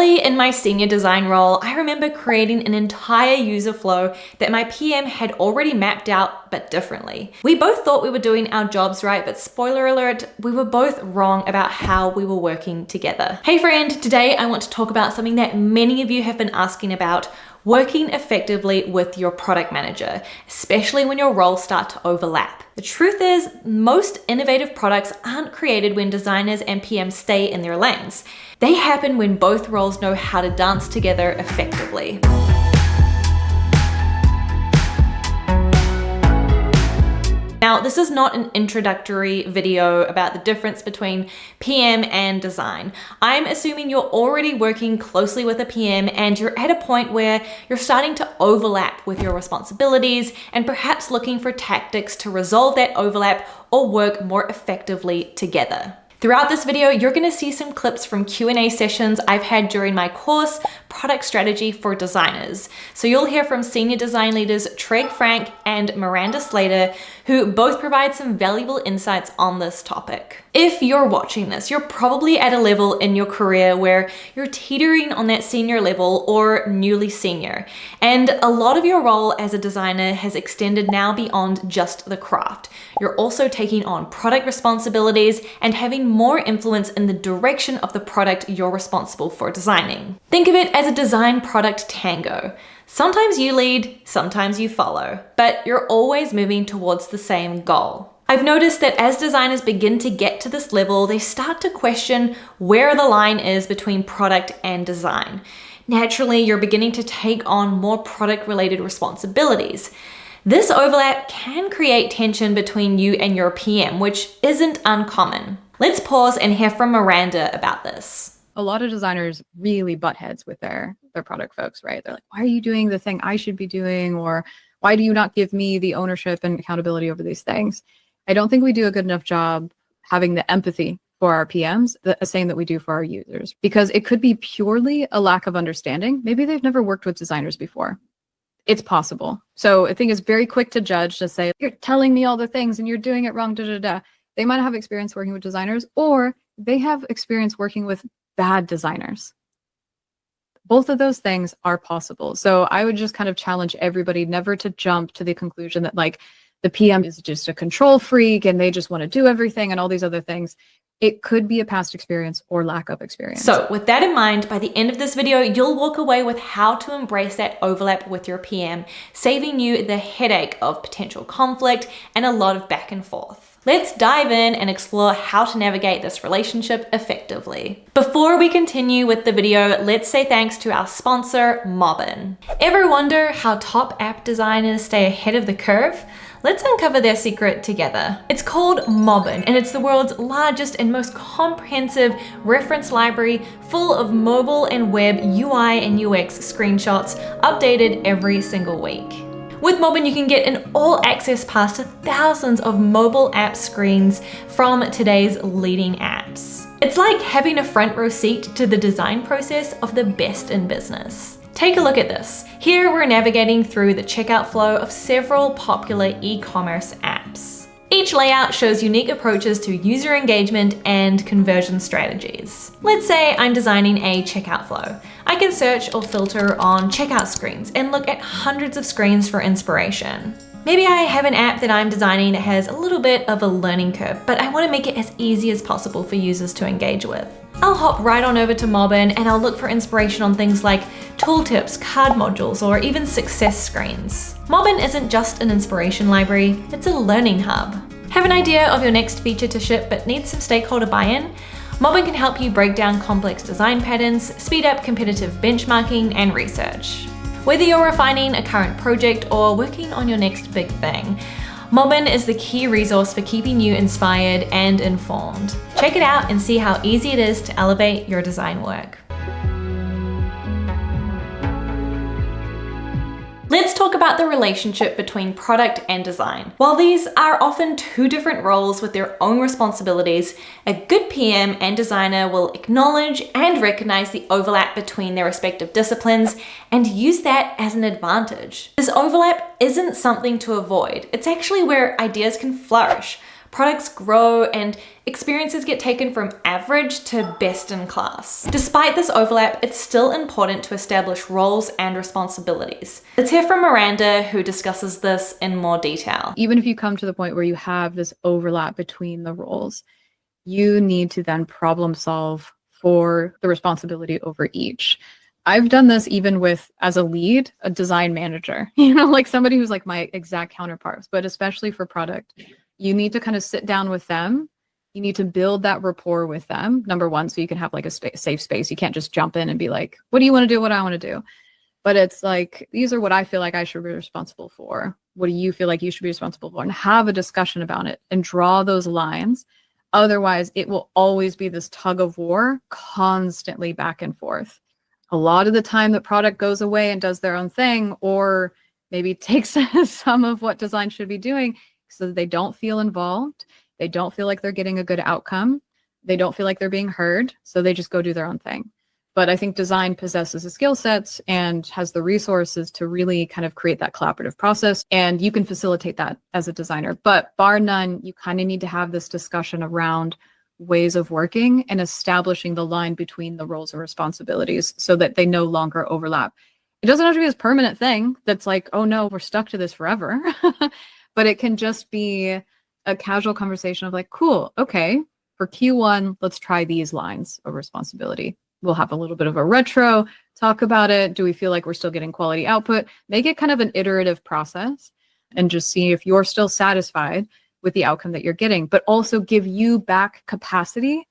Early in my senior design role, I remember creating an entire user flow that my PM had already mapped out, but differently. We both thought we were doing our jobs right, but spoiler alert, we were both wrong about how we were working together. Hey friend, today I want to talk about something that many of you have been asking about: working effectively with your product manager, especially when your roles start to overlap. The truth is, most innovative products aren't created when designers and PMs stay in their lanes. They happen when both roles know how to dance together effectively. Now, this is not an introductory video about the difference between PM and design. I'm assuming you're already working closely with a PM and you're at a point where you're starting to overlap with your responsibilities and perhaps looking for tactics to resolve that overlap or work more effectively together. Throughout this video, you're going to see some clips from Q&A sessions I've had during my course, Product Strategy for Designers. So you'll hear from senior design leaders Tregg and Miranda Slayter, who both provide some valuable insights on this topic. If you're watching this, you're probably at a level in your career where you're teetering on that senior level or newly senior, and a lot of your role as a designer has extended now beyond just the craft. You're also taking on product responsibilities and having more influence in the direction of the product you're responsible for designing. Think of it as a design product tango. Sometimes you lead, sometimes you follow, but you're always moving towards the same goal. I've noticed that as designers begin to get to this level, they start to question where the line is between product and design. Naturally, you're beginning to take on more product-related responsibilities. This overlap can create tension between you and your PM, which isn't uncommon. Let's pause and hear from Miranda about this. A lot of designers really butt heads with their product folks, right? They're like, why are you doing the thing I should be doing? Or why do you not give me the ownership and accountability over these things? I don't think we do a good enough job having the empathy for our PMs, the same that we do for our users, because it could be purely a lack of understanding. Maybe they've never worked with designers before. It's possible. So I think it's very quick to judge, to say, you're telling me all the things and you're doing it wrong, da, da, da. They might have experience working with designers, or they have experience working with bad designers. Both of those things are possible. So I would just kind of challenge everybody never to jump to the conclusion that like the PM is just a control freak and they just want to do everything and all these other things. It could be a past experience or lack of experience. So with that in mind, by the end of this video, you'll walk away with how to embrace that overlap with your PM, saving you the headache of potential conflict and a lot of back and forth. Let's dive in and explore how to navigate this relationship effectively. Before we continue with the video, let's say thanks to our sponsor, Mobbin. Ever wonder how top app designers stay ahead of the curve? Let's uncover their secret together. It's called Mobbin, and it's the world's largest and most comprehensive reference library full of mobile and web UI and UX screenshots updated every single week. With Mobbin, you can get an all-access pass to thousands of mobile app screens from today's leading apps. It's like having a front row seat to the design process of the best in business. Take a look at this. Here we're navigating through the checkout flow of several popular e-commerce apps. Each layout shows unique approaches to user engagement and conversion strategies. Let's say I'm designing a checkout flow. I can search or filter on checkout screens and look at hundreds of screens for inspiration. Maybe I have an app that I'm designing that has a little bit of a learning curve, but I want to make it as easy as possible for users to engage with. I'll hop right on over to Mobbin and I'll look for inspiration on things like tooltips, card modules, or even success screens. Mobbin isn't just an inspiration library, it's a learning hub. Have an idea of your next feature to ship but need some stakeholder buy-in? Mobbin can help you break down complex design patterns, speed up competitive benchmarking and research. Whether you're refining a current project or working on your next big thing, Mobbin is the key resource for keeping you inspired and informed. Check it out and see how easy it is to elevate your design work. Let's talk about the relationship between product and design. While these are often two different roles with their own responsibilities, a good PM and designer will acknowledge and recognize the overlap between their respective disciplines and use that as an advantage. This overlap isn't something to avoid. It's actually where ideas can flourish. products grow, and experiences get taken from average to best in class. Despite this overlap, it's still important to establish roles and responsibilities. Let's hear from Miranda, who discusses this in more detail. Even if you come to the point where you have this overlap between the roles, you need to then problem solve for the responsibility over each. I've done this even with, as a lead, a design manager, like somebody who's like my exact counterparts, but especially for product, you need to kind of sit down with them. You need to build that rapport with them, number one, so you can have like a safe space. You can't just jump in and be like, what do you want to do? What I want to do? But it's like, these are what I feel like I should be responsible for. What do you feel like you should be responsible for? And have a discussion about it and draw those lines. Otherwise, it will always be this tug of war, constantly back and forth. A lot of the time the product goes away and does their own thing, or maybe takes some of what design should be doing, so that they don't feel involved. They don't feel like they're getting a good outcome. They don't feel like they're being heard. So they just go do their own thing. But I think design possesses the skill sets and has the resources to really kind of create that collaborative process. And you can facilitate that as a designer. But bar none, you kind of need to have this discussion around ways of working and establishing the line between the roles and responsibilities so that they no longer overlap. It doesn't have to be this permanent thing that's like, oh no, we're stuck to this forever. But it can just be a casual conversation of like, cool, okay, for Q1, let's try these lines of responsibility. We'll have a little bit of a retro, talk about it. Do we feel like we're still getting quality output? Make it kind of an iterative process and just see if you're still satisfied with the outcome that you're getting, but also give you back capacity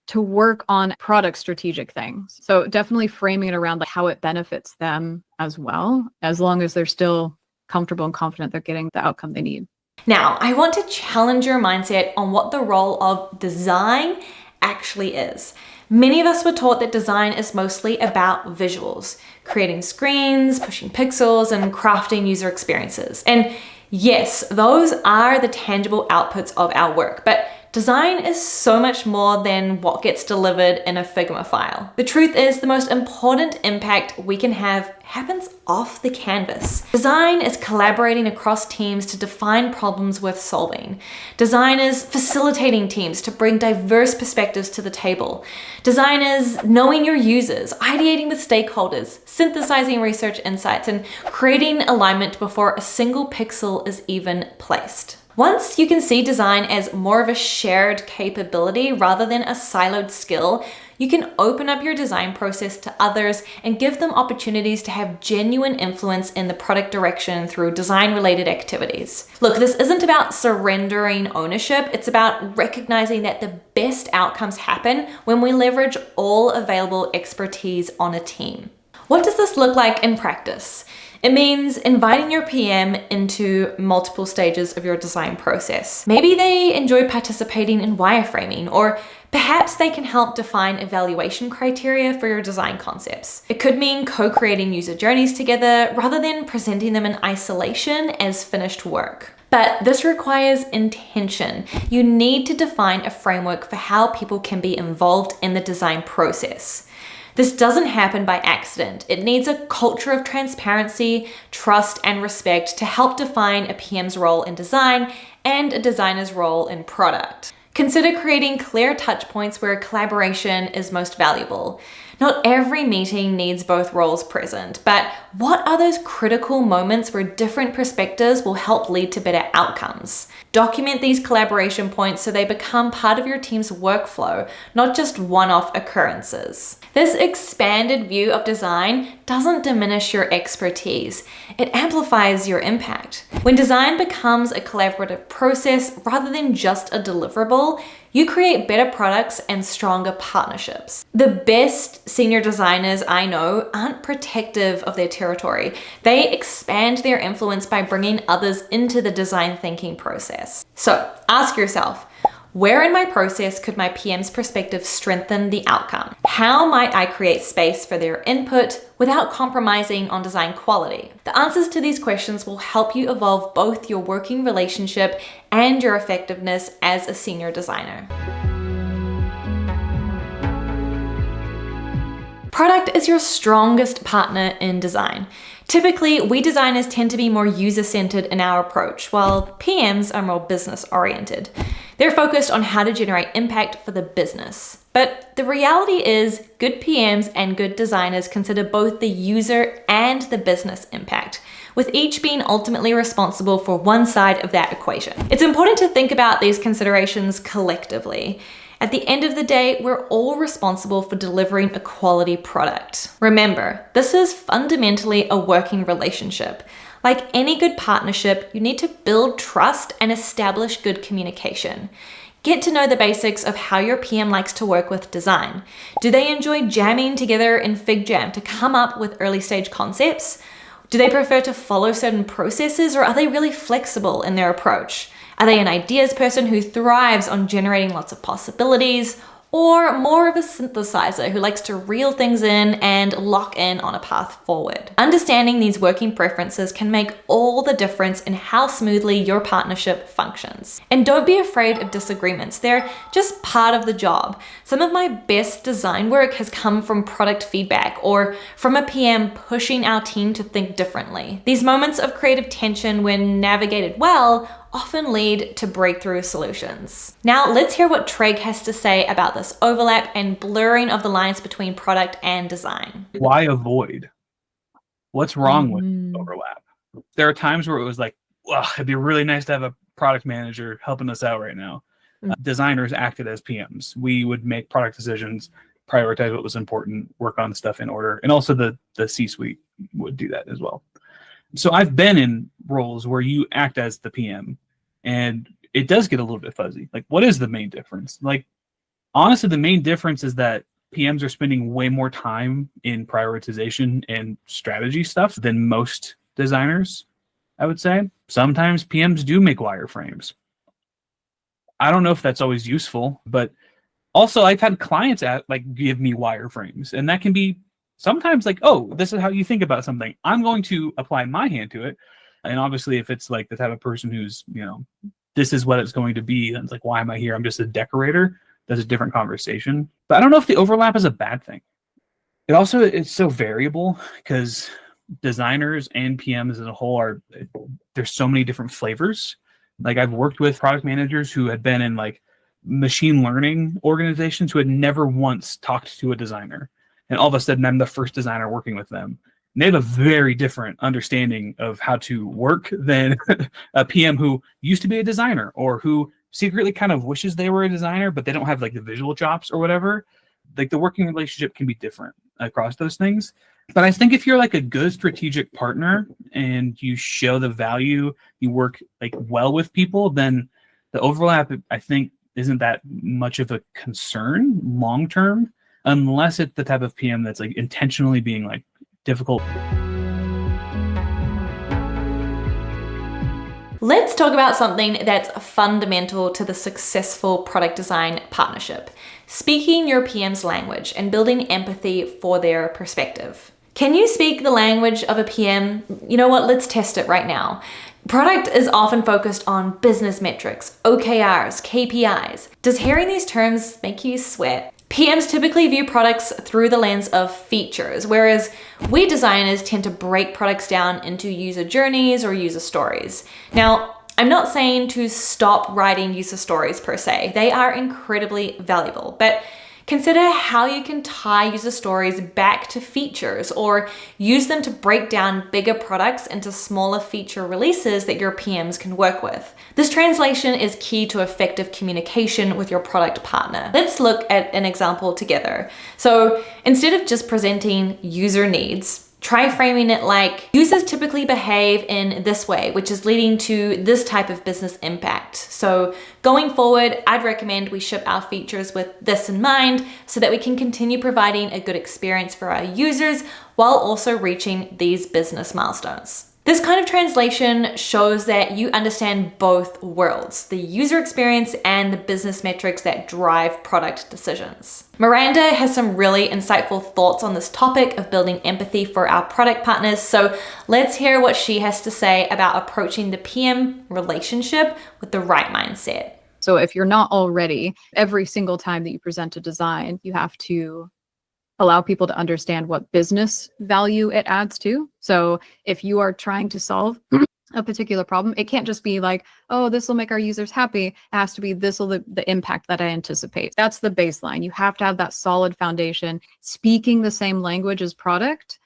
to work on product strategic things. So definitely framing it around like how it benefits them as well, as long as they're still comfortable and confident they're getting the outcome they need. Now, I want to challenge your mindset on what the role of design actually is. Many of us were taught that design is mostly about visuals, creating screens, pushing pixels, and crafting user experiences. And yes, those are the tangible outputs of our work, but design is so much more than what gets delivered in a Figma file. The truth is, the most important impact we can have happens off the canvas. Design is collaborating across teams to define problems worth solving. Design is facilitating teams to bring diverse perspectives to the table. Design is knowing your users, ideating with stakeholders, synthesizing research insights, and creating alignment before a single pixel is even placed. Once you can see design as more of a shared capability rather than a siloed skill, you can open up your design process to others and give them opportunities to have genuine influence in the product direction through design-related activities. Look, this isn't about surrendering ownership. It's about recognizing that the best outcomes happen when we leverage all available expertise on a team. What does this look like in practice? It means inviting your PM into multiple stages of your design process. Maybe they enjoy participating in wireframing, or perhaps they can help define evaluation criteria for your design concepts. It could mean co-creating user journeys together rather than presenting them in isolation as finished work. But this requires intention. You need to define a framework for how people can be involved in the design process. This doesn't happen by accident. It needs a culture of transparency, trust, and respect to help define a PM's role in design and a designer's role in product. Consider creating clear touch points where collaboration is most valuable. Not every meeting needs both roles present, but what are those critical moments where different perspectives will help lead to better outcomes? Document these collaboration points so they become part of your team's workflow, not just one-off occurrences. This expanded view of design doesn't diminish your expertise. It amplifies your impact. When design becomes a collaborative process rather than just a deliverable, you create better products and stronger partnerships. The best senior designers I know aren't protective of their territory. They expand their influence by bringing others into the design thinking process. So ask yourself, where in my process could my PM's perspective strengthen the outcome? How might I create space for their input without compromising on design quality? The answers to these questions will help you evolve both your working relationship and your effectiveness as a senior designer. Product is your strongest partner in design. Typically, we designers tend to be more user-centered in our approach, while PMs are more business-oriented. They're focused on how to generate impact for the business. But the reality is, good PMs and good designers consider both the user and the business impact, with each being ultimately responsible for one side of that equation. It's important to think about these considerations collectively. At the end of the day, we're all responsible for delivering a quality product. Remember, this is fundamentally a working relationship. Like any good partnership, you need to build trust and establish good communication. Get to know the basics of how your PM likes to work with design. Do they enjoy jamming together in FigJam to come up with early stage concepts? Do they prefer to follow certain processes, or are they really flexible in their approach? Are they an ideas person who thrives on generating lots of possibilities, or more of a synthesizer who likes to reel things in and lock in on a path forward? Understanding these working preferences can make all the difference in how smoothly your partnership functions. And don't be afraid of disagreements. They're just part of the job. Some of my best design work has come from product feedback or from a PM pushing our team to think differently. These moments of creative tension, when navigated well, often lead to breakthrough solutions. Now let's hear what Tregg has to say about this overlap and blurring of the lines between product and design. Why avoid? What's wrong with overlap? There are times where it was like, well, it'd be really nice to have a product manager helping us out right now. Designers acted as PMs. We would make product decisions, prioritize what was important, work on stuff in order. And also the C-suite would do that as well. So I've been in roles where you act as the PM, and it does get a little bit fuzzy. Like, what is the main difference? Like, honestly, the main difference is that PMs are spending way more time in prioritization and strategy stuff than most designers, I would say. Sometimes PMs do make wireframes. I don't know if that's always useful, but also I've had clients give me wireframes, and that can be sometimes like, oh, this is how you think about something. I'm going to apply my hand to it. And obviously, if it's like the type of person who's, this is what it's going to be, then it's like, why am I here? I'm just a decorator. That's a different conversation. But I don't know if the overlap is a bad thing. It's so variable because designers and PMs as a whole there's so many different flavors. Like, I've worked with product managers who had been in like machine learning organizations who had never once talked to a designer. And all of a sudden, I'm the first designer working with them. And they have a very different understanding of how to work than a PM who used to be a designer, or who secretly kind of wishes they were a designer, but they don't have like the visual chops or whatever. Like, the working relationship can be different across those things. But I think if you're like a good strategic partner and you show the value, you work like well with people, then the overlap, I think, isn't that much of a concern long term. Unless it's the type of PM that's like intentionally being like difficult. Let's talk about something that's fundamental to the successful product design partnership: speaking your PM's language and building empathy for their perspective. Can you speak the language of a PM? You know what? Let's test it right now. Product is often focused on business metrics, OKRs, KPIs. Does hearing these terms make you sweat? PMs typically view products through the lens of features, whereas we designers tend to break products down into user journeys or user stories. Now, I'm not saying to stop writing user stories per se. They are incredibly valuable, but consider how you can tie user stories back to features, or use them to break down bigger products into smaller feature releases that your PMs can work with. This translation is key to effective communication with your product partner. Let's look at an example together. So instead of just presenting user needs, try framing it like, users typically behave in this way, which is leading to this type of business impact. So going forward, I'd recommend we ship our features with this in mind so that we can continue providing a good experience for our users while also reaching these business milestones. This kind of translation shows that you understand both worlds, the user experience and the business metrics that drive product decisions. Miranda has some really insightful thoughts on this topic of building empathy for our product partners, so let's hear what she has to say about approaching the PM relationship with the right mindset. So if you're not already, every single time that you present a design, you have to allow people to understand what business value it adds to. So if you are trying to solve a particular problem, it can't just be like, oh, this will make our users happy. It has to be, this will the impact that I anticipate. That's the baseline. You have to have that solid foundation. Speaking the same language as product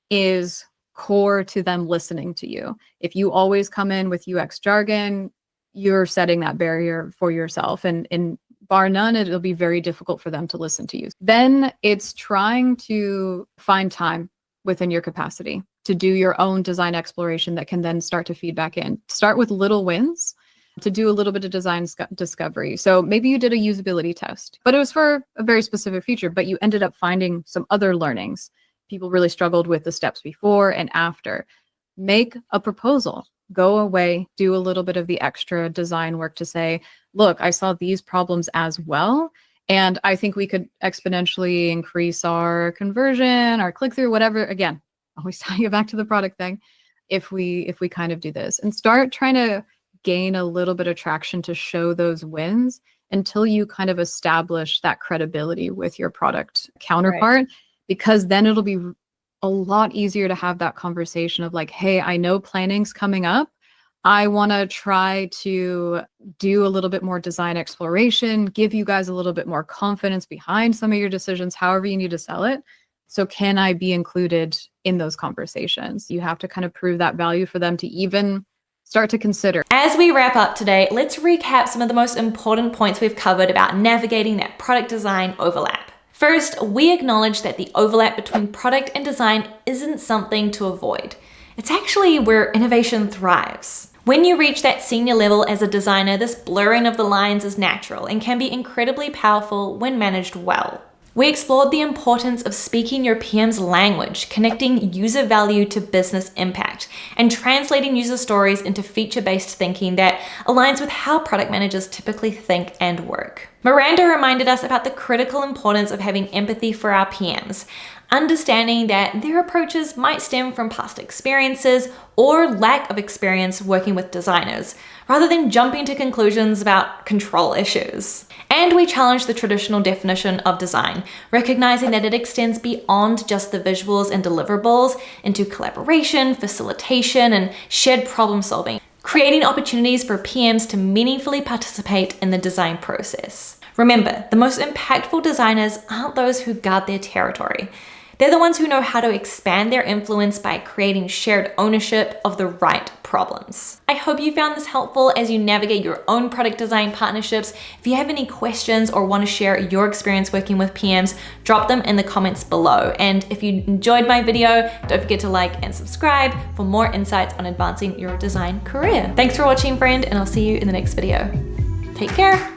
is core to them listening to you. If you always come in with UX jargon, you're setting that barrier for yourself. And bar none, it'll be very difficult for them to listen to you. Then it's trying to find time within your capacity to do your own design exploration that can then start to feed back in. Start with little wins to do a little bit of design discovery. So maybe you did a usability test, but it was for a very specific feature, but you ended up finding some other learnings. People really struggled with the steps before and after. Make a proposal. Go away, do a little bit of the extra design work to say, look, I saw these problems as well, and I think we could exponentially increase our conversion, our click-through, whatever. Again, always tying it back to the product thing, if we kind of do this. And start trying to gain a little bit of traction to show those wins until you kind of establish that credibility with your product counterpart, right? Because then it'll be a lot easier to have that conversation of like, hey, I know planning's coming up. I want to try to do a little bit more design exploration, give you guys a little bit more confidence behind some of your decisions, however you need to sell it. So can I be included in those conversations? You have to kind of prove that value for them to even start to consider. As we wrap up today, let's recap some of the most important points we've covered about navigating that product design overlap. First, we acknowledge that the overlap between product and design isn't something to avoid. It's actually where innovation thrives. When you reach that senior level as a designer, this blurring of the lines is natural and can be incredibly powerful when managed well. We explored the importance of speaking your PM's language, connecting user value to business impact, and translating user stories into feature-based thinking that aligns with how product managers typically think and work. Miranda reminded us about the critical importance of having empathy for our PMs, understanding that their approaches might stem from past experiences or lack of experience working with designers, rather than jumping to conclusions about control issues. And we challenge the traditional definition of design, recognizing that it extends beyond just the visuals and deliverables into collaboration, facilitation, and shared problem solving, creating opportunities for PMs to meaningfully participate in the design process. Remember, the most impactful designers aren't those who guard their territory. They're the ones who know how to expand their influence by creating shared ownership of the right problems. I hope you found this helpful as you navigate your own product design partnerships. If you have any questions or want to share your experience working with PMs, drop them in the comments below. And if you enjoyed my video, don't forget to like and subscribe for more insights on advancing your design career. Thanks for watching, friend, and I'll see you in the next video. Take care.